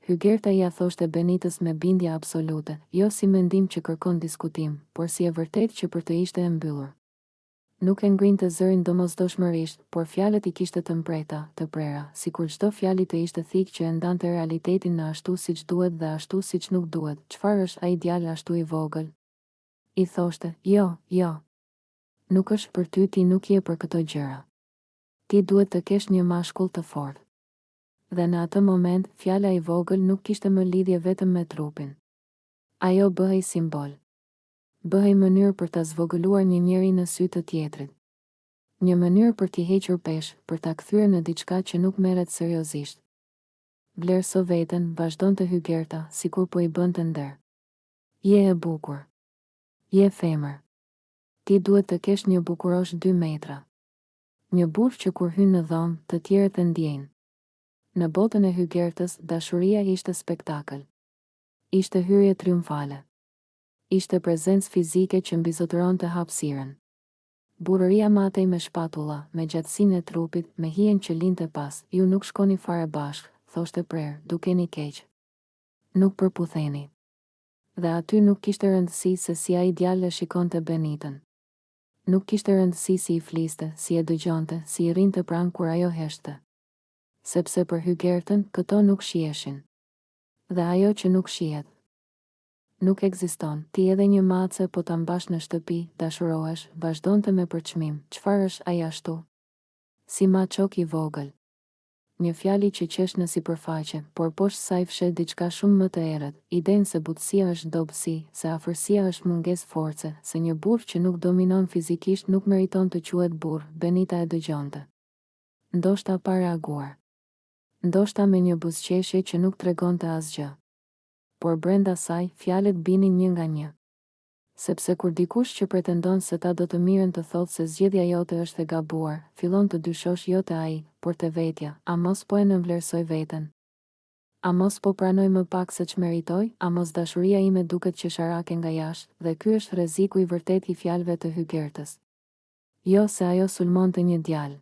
Hygerta ia thoshte Benitës me bindje absolute, jo si mendim që kërkon diskutim, por si e vërtet që për të ishte e mbyllur. Nuk e ngrinte zërin domosdoshmërisht, por fjalët I kishte të mprejta, të prera, sikur çdo fjali të ishte thikë që e ndante realitetin në ashtu siç duhet dhe ashtu siç nuk duhet. Çfarë është ai djalë ashtu I vogël? I thoshte, jo. Nuk është për ty, ti nuk je për këto gjëra. Ti duhet të kesh një mashkull të fortë. Dhe në atë moment, fjala I vogël nuk kishte më lidhje vetëm me trupin. Ajo bëhej simbol. Bëhej mënyrë për ta zvogëluar një njeri në sy të tjetrit. Një mënyrë për t'i hequr peshë, për ta kthyer në diçka që nuk merret seriozisht. Vlerëso veten, vazhdonte Hygerta, sikur po I bënte nder. Je e bukur. Je femër. Ti duhet të kesh një bukurosh 2 metra. Një burr që kur hyn në dhomë, të tjerët e ndjejnë. Në botën e Hygertës, dashuria ishte spektakël. Ishte hyrje triumfale. Ishte prezencë fizike që mbizotëronte hapësirën. Burëria matej me shpatulla, me gjatësinë e trupit, me hijen që linte pas, ju nuk shkoni fare bashkë, thoshte prerë, dukeni keq. Nuk përputheni. Dhe aty nuk kishte rëndësi se si ai djalë e shikonte Benitën. Nuk kishte rëndësi si I fliste, si e dëgjonte, si I rinte pranë kur ajo heshte. Sepse për Hygertën, këto nuk shiheshin. Dhe ajo që nuk shihet nuk ekziston. Ti edhe një mace po ta mbash në shtëpi, dashurohesh, vazhdonte me përçmim. Çfarë është ai ashtu? Si maçok I vogël. Një fjali që qesh në sipërfaqe, por poshtë saj fshet diçka shumë më të errët. Idenë se butësia është dobësi, se afërsia është mungesë force, se një burr që nuk dominon fizikisht nuk meriton të quhet burr. Benita e dëgjonte. Ndoshta pa reaguar. Ndoshta me një buzëqeshje që nuk tregonte asgjë. Por brenda saj, fjalët binin një nga një. Sepse kur dikush që pretendon se ta do të mirën të thotë se zgjedhja jote është e gabuar, fillon të dyshosh jo te ai, por te vetja, a mos po e nënvlerësoj veten? A mos po pranoj më pak se ç'meritoj? A mos dashuria ime duket qesharake nga jashtë? Dhe ky është rreziku I vërtet I fjalëve të Hygertës. Jo se ajo sulmonte një djalë,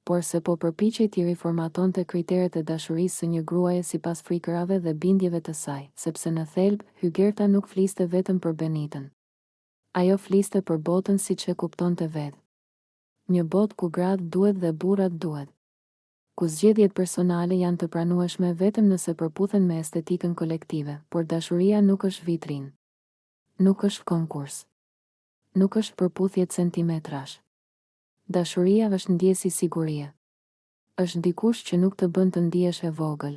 por se po përpiqej t'i riformatonte kriteret e dashurisë së një gruaje sipas frikërave dhe bindjeve të saj, sepse në thelb, Hygerta nuk fliste vetëm për Benitën. Ajo fliste për botën siç e kuptonte vetë. Një botë ku gratë duhet dhe burrat duhet. Ku zgjedhjet personale janë të pranueshme vetëm nëse përputhen me estetikën kolektive, por dashuria nuk është vitrinë. Nuk është konkurs. Nuk është përputhje centimetrash. Dashuria është ndjesi sigurie. Është dikush që nuk të bën të ndihesh e vogël.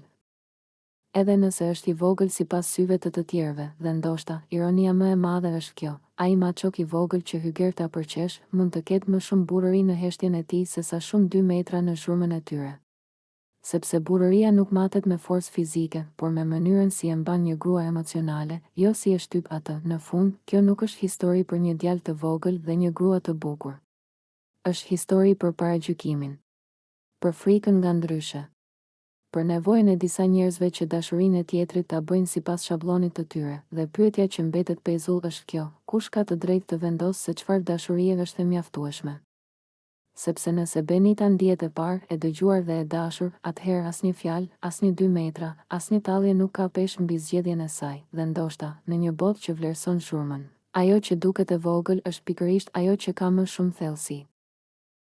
Edhe nëse është I vogël sipas syve të tjerëve, dhe ndoshta, ironia më e madhe është kjo, ai maçok I vogël që Hygerta përqesh, mund të ketë më shumë burrëri në heshtjen e tij se sa shumë 2 metra në zhurmën e tyre. Sepse burrëria nuk matet me forcë fizike, por me mënyrën si e mban një grua emocionale, jo si e shtyp atë. Në fund, kjo nuk është histori për një djalë të vogël dhe një grua të bukur. Është histori për paragjykimin, për frikën nga ndryshe, për nevojën e disa njerëzve që dashurinë e tjetrit ta bëjnë sipas shabllonit të tyre, dhe pyetja që mbetet pezull është kjo: kush ka të drejtë të vendosë se çfarë dashurie është e mjaftueshme? Sepse nëse Benita ndihet e parë, e dëgjuar dhe e dashur, atëherë asnjë fjalë, asnjë 2 metra, asnjë tallje nuk ka peshë mbi zgjedhjen e saj, dhe ndoshta, në një botë që vlerëson zhurmën, ajo që duket e vogël është pikërisht ajo që ka më shumë thellësi.